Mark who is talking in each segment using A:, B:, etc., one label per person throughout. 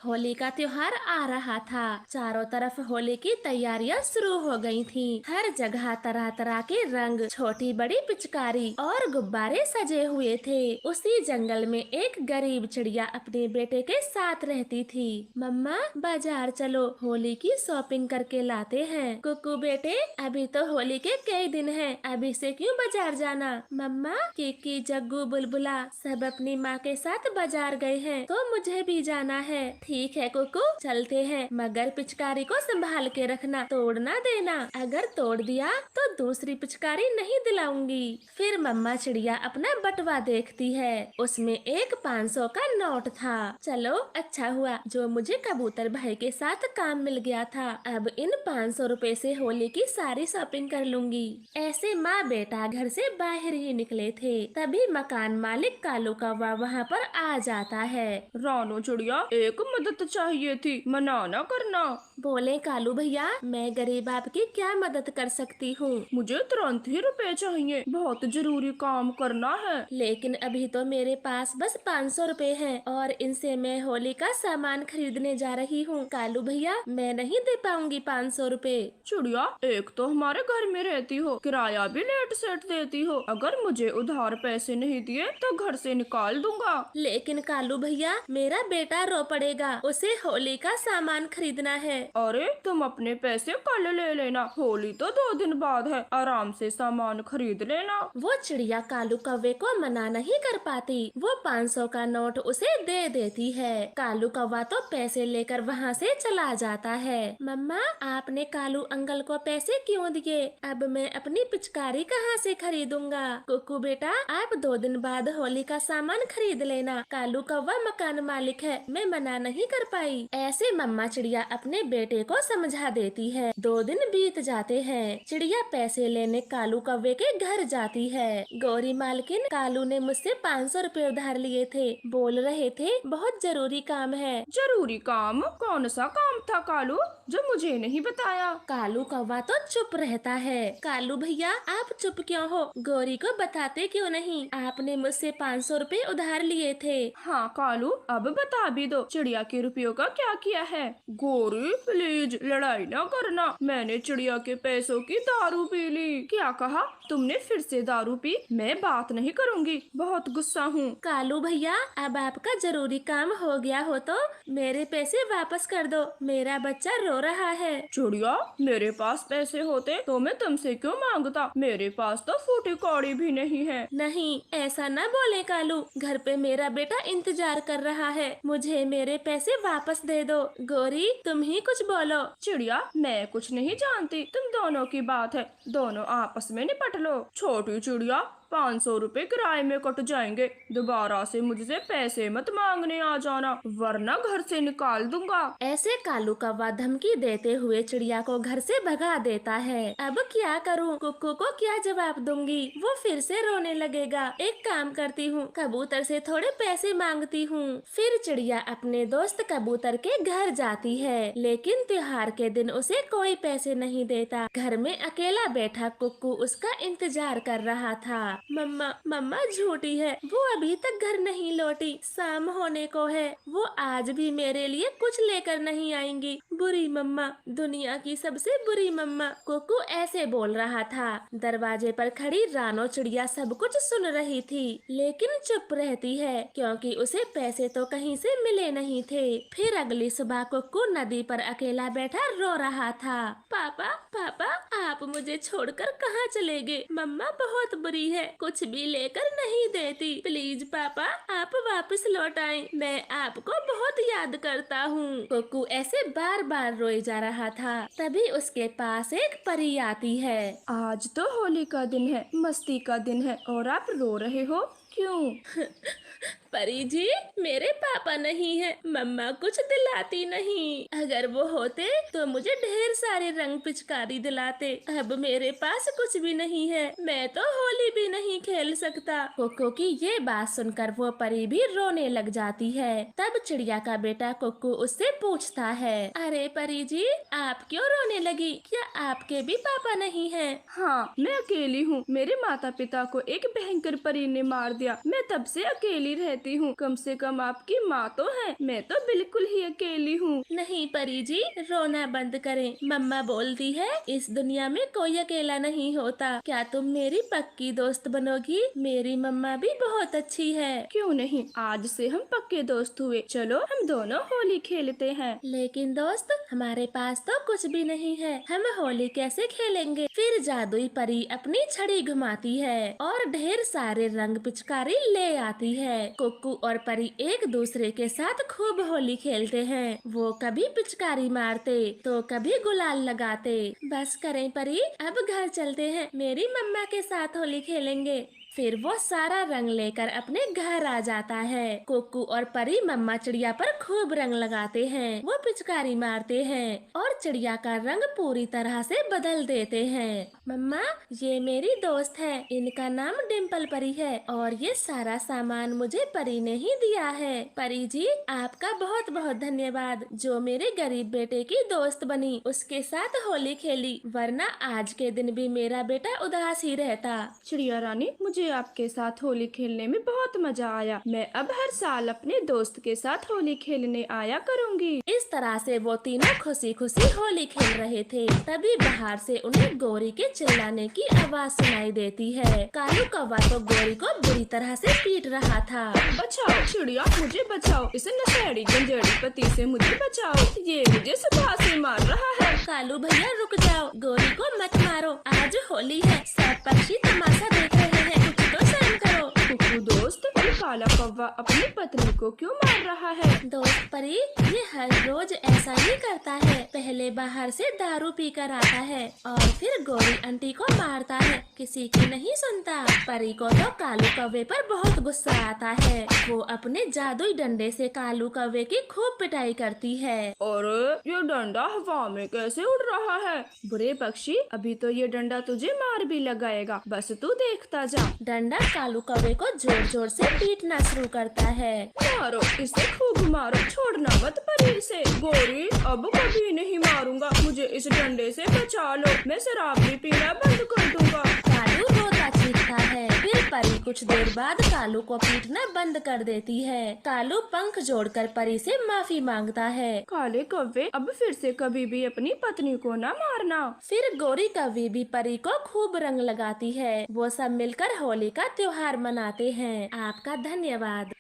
A: होली का त्योहार आ रहा था। चारों तरफ होली की तैयारियां शुरू हो गई थीं। हर जगह तरह तरह के रंग, छोटी बड़ी पिचकारी और गुब्बारे सजे हुए थे। उसी जंगल में एक गरीब चिड़िया अपने बेटे के साथ रहती थी। मम्मा, बाजार चलो, होली की शॉपिंग करके लाते हैं। कुकू बेटे, अभी तो होली के कई दिन हैं, अभी से क्यों बाजार जाना? मम्मा, किकी, जग्गू, बुलबुला सब अपनी माँ के साथ बाजार गए हैं, तो मुझे भी जाना है। ठीक है कुकू, चलते हैं, मगर पिचकारी को संभाल के रखना, तोड़ ना देना। अगर तोड़ दिया तो दूसरी पिचकारी नहीं दिलाऊंगी। फिर मम्मा चिड़िया अपना बटुआ देखती है, उसमें एक 500 का नोट था। चलो, अच्छा हुआ जो मुझे कबूतर भाई के साथ काम मिल गया था। अब इन 500 रुपए से होली की सारी शॉपिंग कर लूंगी। ऐसे माँ बेटा घर से बाहर ही निकले थे, तभी मकान मालिक कालू कौवा वहाँ पर आ जाता है।
B: रानो चिड़िया, एक मदद चाहिए थी, मना ना करना।
A: बोले कालू भैया, मैं गरीब आपकी क्या मदद कर सकती हूँ?
B: मुझे तुरंत ही रुपए चाहिए, बहुत जरूरी काम करना है।
A: लेकिन अभी तो मेरे पास बस 500 रुपए हैं और इनसे मैं होली का सामान खरीदने जा रही हूँ। कालू भैया, मैं नहीं दे पाऊंगी 500 रुपए।
B: चिड़िया, एक तो हमारे घर में रहती हो, किराया भी लेट सेट देती हो, अगर मुझे उधार पैसे नहीं दिए तो घर से निकाल दूंगा।
A: लेकिन कालू भैया, मेरा बेटा रो पड़ेगा, उसे होली का सामान खरीदना है।
B: अरे, तुम अपने पैसे कल ले लेना, होली तो 2 दिन बाद है, आराम से सामान खरीद लेना।
A: वो चिड़िया कालू कौवे को मना नहीं कर पाती, वो 500 का नोट उसे दे देती है। कालू कौवा तो पैसे लेकर वहाँ से चला जाता है। मम्मा, आपने कालू अंकल को पैसे क्यों दिए? अब मैं अपनी पिचकारी कहाँ से खरीदूंगा? कुकू बेटा, आप 2 दिन बाद होली का सामान खरीद लेना, कालू कौवा मकान मालिक है, मैं मना नहीं कर पाई। ऐसे मम्मा चिड़िया अपने बेटे को समझा देती है। 2 दिन बीत जाते हैं। चिड़िया पैसे लेने कालू कौवे के घर जाती है। गौरी मालकिन, कालू ने मुझसे 500 रुपए उधार लिए थे, बोल रहे थे बहुत जरूरी काम है।
B: जरूरी काम? कौन सा काम था कालू, जो मुझे नहीं बताया?
A: कालू कौवा तो चुप रहता है। कालू भैया, आप चुप क्यों हो? गौरी को बताते क्यों नहीं? आपने मुझसे 500 रुपए उधार लिए थे।
B: हाँ कालू, अब बता भी दो, चिड़िया के रुपयों का क्या किया है? गौरी प्लीज, लड़ाई ना करना, मैंने चिड़िया के पैसों की दारू पी ली। क्या कहा तुमने? फिर से दारू पी? मैं बात नहीं करूँगी, बहुत गुस्सा हूँ।
A: कालू भैया, अब आपका जरूरी काम हो गया हो तो मेरे पैसे वापस कर दो, मेरा बच्चा रो रहा है।
B: चिड़िया, मेरे पास पैसे होते तो मैं तुमसे क्यों मांगता? मेरे पास तो फूटी कौड़ी भी नहीं है।
A: नहीं, ऐसा न बोले कालू, घर पे मेरा बेटा इंतजार कर रहा है, मुझे मेरे पैसे वापस दे दो। गौरी, तुम ही कुछ बोलो।
B: चिड़िया, मैं कुछ नहीं जानती, तुम दोनों की बात है, दोनों आपस में निपट लो। छोटी चिड़िया, 500 रुपए किराए में कट जाएंगे, दोबारा से मुझसे पैसे मत मांगने आ जाना, वरना घर से निकाल दूंगा।
A: ऐसे कालू कौवा धमकी देते हुए चिड़िया को घर से भगा देता है। अब क्या करूं? कुक्कू को क्या जवाब दूंगी? वो फिर से रोने लगेगा। एक काम करती हूँ, कबूतर से थोड़े पैसे मांगती हूँ। फिर चिड़िया अपने दोस्त कबूतर के घर जाती है, लेकिन त्योहार के दिन उसे कोई पैसे नहीं देता। घर में अकेला बैठा कुक्कू उसका इंतजार कर रहा था। मम्मा, मम्मा झूठी है, वो अभी तक घर नहीं लौटी, शाम होने को है, वो आज भी मेरे लिए कुछ लेकर नहीं आएंगी। बुरी मम्मा, दुनिया की सबसे बुरी मम्मा। कुकू ऐसे बोल रहा था। दरवाजे पर खड़ी रानो चिड़िया सब कुछ सुन रही थी, लेकिन चुप रहती है, क्योंकि उसे पैसे तो कहीं से मिले नहीं थे। फिर अगली सुबह कुकू नदी पर अकेला बैठा रो रहा था। पापा, पापा, आप मुझे छोड़कर कहाँ चले गए? मम्मा बहुत बुरी है, कुछ भी लेकर नहीं देती, प्लीज पापा, आप वापस लौट आएं, मैं आपको बहुत याद करता हूँ। कुकू ऐसे बार बार रोए जा रहा था। तभी उसके पास एक परी आती है।
B: आज तो होली का दिन है, मस्ती का दिन है, और आप रो रहे हो क्यों?
A: परी जी, मेरे पापा नहीं है, मम्मा कुछ दिलाती नहीं, अगर वो होते तो मुझे ढेर सारे रंग पिचकारी दिलाते। अब मेरे पास कुछ भी नहीं है, मैं तो होली भी नहीं खेल सकता। कोको की ये बात सुनकर वो परी भी रोने लग जाती है। तब चिड़िया का बेटा कुक्कू उससे पूछता है, अरे परी जी, आप क्यों रोने लगी? क्या आपके भी पापा नहीं है?
B: हाँ, मैं अकेली हूँ, मेरे माता पिता को एक भयंकर परी ने मार दिया, मैं तब से अकेली अकेली रहती हूँ। कम से कम आपकी माँ तो है, मैं तो बिल्कुल ही अकेली हूँ।
A: नहीं परी जी, रोना बंद करें। मम्मा बोलती है इस दुनिया में कोई अकेला नहीं होता। क्या तुम मेरी पक्की दोस्त बनोगी? मेरी मम्मा भी बहुत अच्छी है।
B: क्यों नहीं, आज से हम पक्के दोस्त हुए। चलो हम दोनों होली खेलते हैं।
A: लेकिन दोस्त, हमारे पास तो कुछ भी नहीं है, हम होली कैसे खेलेंगे? फिर जादुई परी अपनी छड़ी घुमाती है और ढेर सारे रंग पिचकारी ले आती है। कुक्कू और परी एक दूसरे के साथ खूब होली खेलते हैं। वो कभी पिचकारी मारते तो कभी गुलाल लगाते। बस करें परी, अब घर चलते हैं, मेरी मम्मा के साथ होली खेलेंगे। फिर वो सारा रंग लेकर अपने घर आ जाता है। कुक्कू और परी मम्मा चिड़िया पर खूब रंग लगाते हैं। वो पिचकारी मारते हैं और चिड़िया का रंग पूरी तरह से बदल देते हैं। मम्मा, ये मेरी दोस्त है, इनका नाम डिम्पल परी है और ये सारा सामान मुझे परी ने ही दिया है। परी जी, आपका बहुत बहुत धन्यवाद जो मेरे गरीब बेटे की दोस्त बनी, उसके साथ होली खेली, वरना आज के दिन भी मेरा बेटा उदास ही रहता।
B: चिड़िया रानी, मुझे आपके साथ होली खेलने में बहुत मजा आया। मैं अब हर साल अपने दोस्त के साथ होली खेलने आया करूँगी।
A: इस तरह से वो तीनों खुशी खुशी होली खेल रहे थे। तभी बाहर से उन्हें गोरी के चिल्लाने की आवाज सुनाई देती है। कालू कौवा तो गोरी को बुरी तरह से पीट रहा था।
B: बचाओ चिड़िया, मुझे बचाओ, इस नशेड़ी गंजेड़ी पति से मुझे बचाओ, ये मुझे सुबह से मार रहा है।
A: कालू भैया रुक जाओ, गोरी को मत मारो, आज होली है, सब पक्षी तमाशा देख रहे हैं, कुछ तो शर्म करो।
B: कुक्कू दोस्त, ये काला कौवा अपनी पत्नी को क्यों मार रहा है?
A: दोस्त परी, ये हर रोज ऐसा ही करता है। पहले बाहर से दारू पीकर आता है और फिर गोरी आंटी को मारता है, किसी की नहीं सुनता। परी को तो कालू कौवे पर बहुत गुस्सा आता है। वो अपने जादुई डंडे से कालू कौवे की खूब पिटाई करती है।
B: अरे ये डंडा हवा में कैसे उड़ रहा है? बुरे पक्षी, अभी तो ये डंडा तुझे मार भी लगाएगा, बस तू देखता जा।
A: डंडा कालू कौवे को जोर जोर से पीटना शुरू करता है।
B: मारो इसे, खूब मारो, छोड़ना मत परी से। गोरी, अब कभी नहीं मारूंगा, मुझे इस डंडे से बचा लो, मैं शराब भी पीना बंद कर दूंगा।
A: कालू रोता चीखता है। फिर परी कुछ देर बाद कालू को पीटना बंद कर देती है। कालू पंख जोड़कर परी से माफी मांगता है।
B: काले कौवे, अब फिर से कभी भी अपनी पत्नी को न मारना।
A: फिर गोरी कौवी भी परी को खूब रंग लगाती है। वो सब मिलकर होली का त्योहार मनाते हैं। आपका धन्यवाद।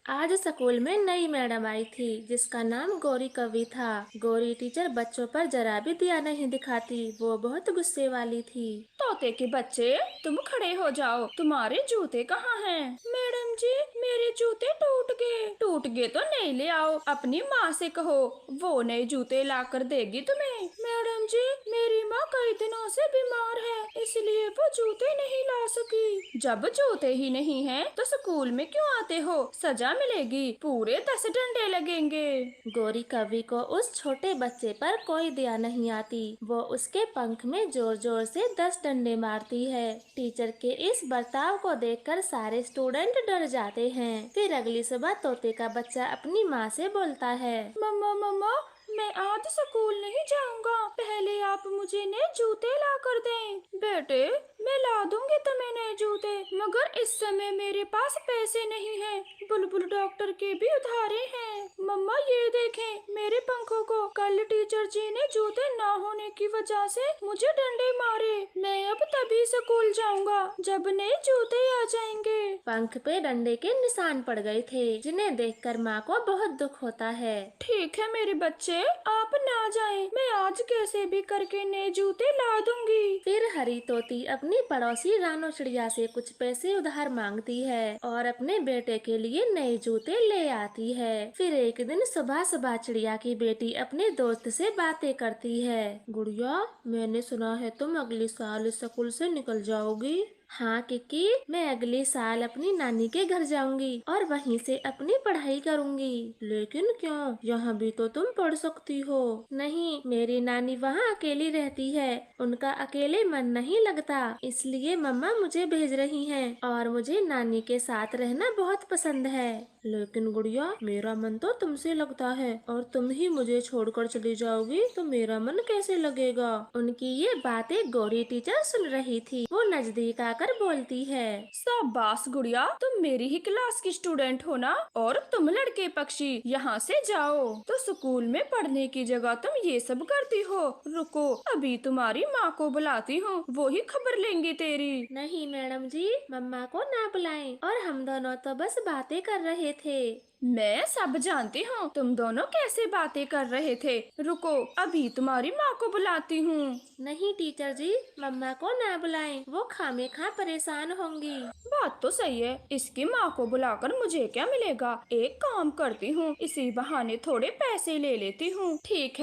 A: आज स्कूल में नई मैडम आई थी जिसका नाम गोरी कवि था। गोरी टीचर बच्चों पर जरा भी दया नहीं दिखाती, वो बहुत गुस्से वाली थी।
B: तोते के बच्चे, तुम खड़े हो जाओ, तुम्हारे जूते कहाँ हैं? मैडम जी, मेरे जूते टूट गए। टूट गए तो नए ले आओ, अपनी माँ से कहो, वो नए जूते ला कर देगी तुम्हें। मैडम जी, मेरी माँ कई दिनों से बीमार है, इसलिए वो जूते नहीं ला सकी। जब जूते ही नहीं हैं, तो स्कूल में क्यों आते हो? सजा मिलेगी, पूरे 10 डंडे लगेंगे।
A: गोरी कवि को उस छोटे बच्चे पर कोई दया नहीं आती। वो उसके पंख में जोर जोर से 10 डंडे मारती है। टीचर के इस बर्ताव को देखकर सारे स्टूडेंट डर जाते हैं। फिर अगली सुबह तोते का बच्चा अपनी माँ से बोलता है,
B: मम्मा मम्मा, मैं आज स्कूल नहीं जाऊंगा, पहले आप मुझे नए जूते ला कर दें। बेटे, मैं ला दूंगी तुम्हें नए जूते, मगर इस समय मेरे पास पैसे नहीं हैं। बुलबुल डॉक्टर के भी उधारे हैं। मम्मा ये देखें मेरे पंखों को, कल टीचर जी ने जूते ना होने की वजह से मुझे डंडे मारे। मैं अब तभी स्कूल जाऊंगा जब नए जूते आ जाएंगे।
A: पंख पे डंडे के निशान पड़ गए थे, जिन्हें देखकर माँ को बहुत दुख होता है।
B: ठीक है मेरे बच्चे, आप ना जाएं, मैं आज कैसे भी करके नए जूते ला दूंगी।
A: फिर हरी तोती अपनी पड़ोसी रानो चिड़िया से कुछ पैसे उधार मांगती है और अपने बेटे के लिए नए जूते ले आती है। फिर एक दिन सुबह सुबह चिड़िया की बेटी अपने दोस्त से बातें करती है। गुड़िया, मैंने सुना है तुम अगले साल स्कूल से निकल जाओगी। हाँ किकी, मैं अगले साल अपनी नानी के घर जाऊंगी और वहीं से अपनी पढ़ाई करूंगी। लेकिन क्यों? यहाँ भी तो तुम पढ़ सकती हो। नहीं, मेरी नानी वहाँ अकेली रहती है, उनका अकेले मन नहीं लगता, इसलिए मम्मा मुझे भेज रही हैं और मुझे नानी के साथ रहना बहुत पसंद है। लेकिन गुड़िया, मेरा मन तो तुमसे लगता है और तुम ही मुझे छोड़कर चली जाओगी तो मेरा मन कैसे लगेगा? उनकी ये बातें गोरी टीचर सुन रही थी। वो नजदीक कर बोलती है।
B: शाबाश गुड़िया, तुम मेरी ही क्लास की स्टूडेंट हो ना। और तुम लड़के पक्षी, यहाँ से जाओ। तो स्कूल में पढ़ने की जगह तुम ये सब करती हो। रुको, अभी तुम्हारी माँ को बुलाती हूँ, वो ही खबर लेंगी तेरी।
A: नहीं मैडम जी, मम्मा को ना बुलाएं, और हम दोनों तो बस बातें कर रहे थे।
B: मैं सब जानती हूँ तुम दोनों कैसे बातें कर रहे थे। रुको, अभी तुम्हारी माँ को बुलाती हूँ।
A: नहीं टीचर जी, मम्मा को ना बुलाएं, वो खामेखा परेशान होंगी।
B: बात तो सही है, इसकी माँ को बुलाकर मुझे क्या मिलेगा। एक काम करती हूँ, इसी बहाने थोड़े पैसे ले लेती हूँ। ठीक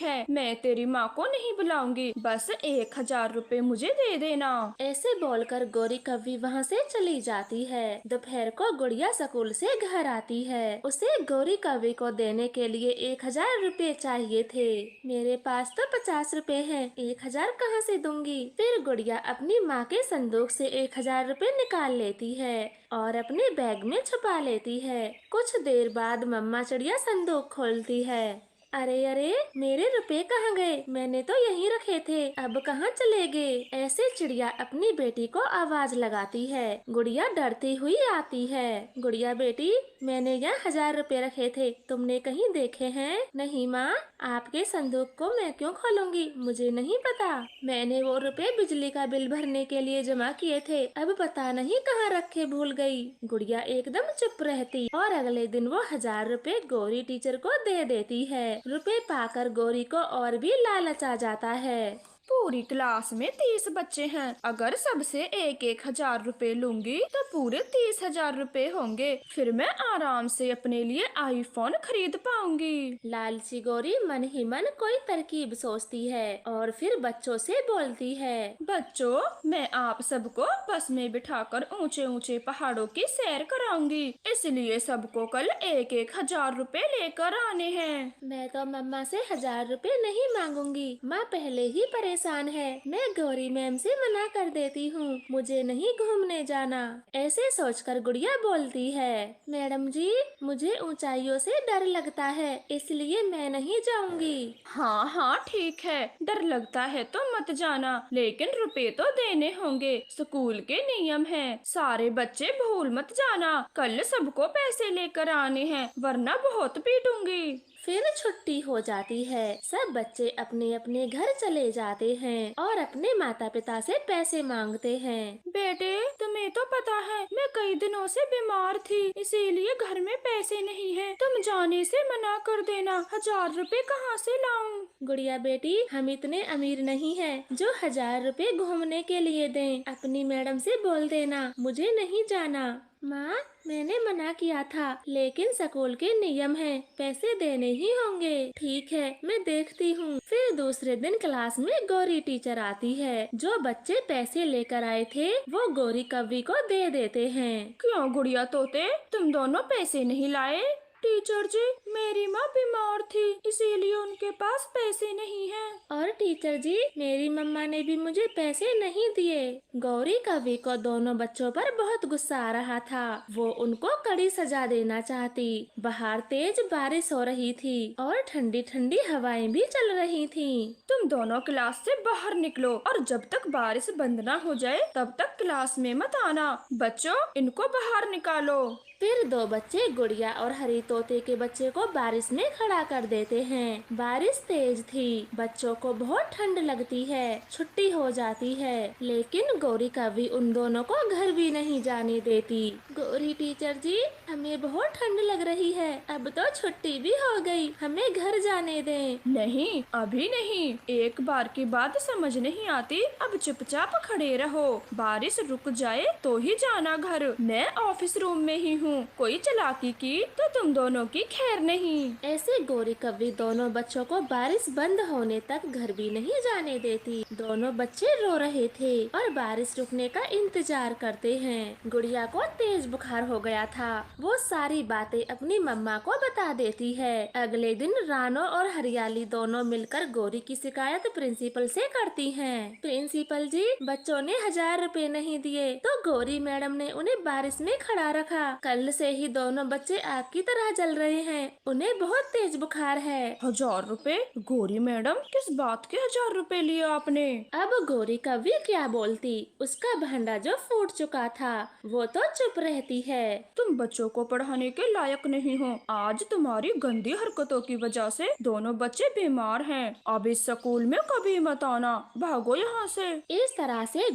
B: है, मैं तेरी माँ को नहीं बुलाऊंगी, बस 1,000 रुपए मुझे दे देना।
A: ऐसे बोलकर गौरी कव्वी वहाँ से चली जाती है। दोपहर को गुड़िया स्कूल से घर आती है। उसे गौरी कव्वी को देने के लिए 1,000 रुपए चाहिए थे। मेरे पास तो 50 रुपए हैं, 1,000 कहाँ से दूंगी। फिर गुड़िया अपनी माँ के संदूक से 1,000 रुपए निकाल लेती है और अपने बैग में छुपा लेती है। कुछ देर बाद मम्मा चिड़िया संदूक खोलती है। अरे अरे, मेरे रुपए कहाँ गए? मैंने तो यहीं रखे थे, अब कहाँ चले गए? ऐसे चिड़िया अपनी बेटी को आवाज लगाती है। गुड़िया डरती हुई आती है। गुड़िया बेटी, मैंने यहाँ 1,000 रुपए रखे थे, तुमने कहीं देखे हैं? नहीं माँ, आपके संदूक को मैं क्यों खोलूंगी, मुझे नहीं पता। मैंने वो रुपए बिजली का बिल भरने के लिए जमा किए थे, अब पता नहीं कहाँ रखे भूल गई। गुड़िया एकदम चुप रहती और अगले दिन वो 1,000 रुपए गौरी टीचर को दे देती है। रुपए पाकर गौरी को और भी लालच आ जाता है।
B: पूरी क्लास में 30 बच्चे हैं, अगर सबसे 1,000 रुपए लूंगी तो पूरे 30,000 रुपए होंगे। फिर मैं आराम से अपने लिए आईफोन खरीद पाऊंगी।
A: लालची गौरी मन ही मन कोई तरकीब सोचती है और फिर बच्चों से बोलती है।
B: बच्चों, मैं आप सबको बस में बिठाकर ऊंचे ऊंचे पहाड़ों की सैर कराऊंगी, इसलिए सबको कल 1,000 रुपए लेकर आने हैं।
A: मैं तो मम्मा से 1,000 रुपए नहीं मांगूंगी, माँ पहले ही परेशान है। मैं गौरी मैम से मना कर देती हूँ, मुझे नहीं घूमने जाना। ऐसे सोचकर गुड़िया बोलती है, मैडम जी, मुझे ऊंचाइयों से डर लगता है, इसलिए मैं नहीं जाऊंगी।
B: हाँ हाँ ठीक है, डर लगता है तो मत जाना, लेकिन रुपए तो देने होंगे, स्कूल के नियम हैं। सारे बच्चे भूल मत जाना, कल सबको पैसे लेकर आने हैं, वरना बहुत पीटूंगी।
A: फिर छुट्टी हो जाती है। सब बच्चे अपने अपने घर चले जाते हैं और अपने माता पिता से पैसे मांगते हैं।
B: बेटे, तुम्हें तो पता है मैं कई दिनों से बीमार थी, इसीलिए घर में पैसे नहीं है, तुम जाने से मना कर देना। 1,000 रुपए कहाँ से लाऊं?
A: गुड़िया बेटी, हम इतने अमीर नहीं हैं जो 1,000 रुपए घूमने के लिए दें। अपनी मैडम से बोल देना, मुझे नहीं जाना। माँ, मैंने मना किया था, लेकिन स्कूल के नियम हैं, पैसे देने ही होंगे। ठीक है, मैं देखती हूँ। फिर दूसरे दिन क्लास में गौरी टीचर आती है। जो बच्चे पैसे लेकर आए थे वो गौरी कव्वी को दे देते हैं।
B: क्यों गुड़िया तोते, तुम दोनों पैसे नहीं लाए? टीचर जी, मेरी माँ बीमार थी, इसीलिए उनके पास पैसे नहीं हैं।
A: और टीचर जी, मेरी मम्मा ने भी मुझे पैसे नहीं दिए। गौरी कवि को दोनों बच्चों पर बहुत गुस्सा आ रहा था। वो उनको कड़ी सजा देना चाहती। बाहर तेज बारिश हो रही थी और ठंडी ठंडी हवाएं भी चल रही थी।
B: तुम दोनों क्लास से बाहर निकलो और जब तक बारिश बंद ना हो जाए तब तक क्लास में मत आना। बच्चों, इनको बाहर निकालो।
A: फिर दो बच्चे गुड़िया और हरी तोते के बच्चे को बारिश में खड़ा कर देते हैं। बारिश तेज थी, बच्चों को बहुत ठंड लगती है। छुट्टी हो जाती है, लेकिन गौरी कवि उन दोनों को घर भी नहीं जाने देती। गौरी टीचर जी, हमें बहुत ठंड लग रही है, अब तो छुट्टी भी हो गई, हमें घर जाने दें।
B: नहीं, अभी नहीं, एक बार की बात समझ नहीं आती, अब चुपचाप खड़े रहो। बारिश रुक जाए तो ही जाना घर, मैं ऑफिस रूम में ही हूँ। कोई चालाकी की तो तुम दोनों की खैर नहीं।
A: ऐसे गौरी कव्वी दोनों बच्चों को बारिश बंद होने तक घर भी नहीं जाने देती। दोनों बच्चे रो रहे थे और बारिश रुकने का इंतजार करते हैं। गुड़िया को तेज बुखार हो गया था। वो सारी बातें अपनी मम्मा को बता देती है। अगले दिन रानो और हरियाली दोनों मिलकर गौरी की शिकायत प्रिंसिपल से करती हैं। प्रिंसिपल जी, बच्चों ने 1,000 रुपए नहीं दिए तो गौरी मैडम ने उन्हें बारिश में खड़ा रखा। कल कल से ही दोनों बच्चे आग की तरह जल रहे हैं। उन्हें बहुत तेज बुखार है।
B: 1000 रुपए? गौरी मैडम, किस बात के 1000 रुपए लिए आपने?
A: अब गौरी कभी क्या बोलती, उसका भांडा जो फूट चुका था वो तो चुप रहती है।
B: तुम बच्चों को पढ़ाने के लायक नहीं हो। आज तुम्हारी गंदी हरकतों की वजह से दोनों बच्चे बीमार हैं। अब इस स्कूल में कभी मत आना। भागो यहाँ से।
A: इस तरह से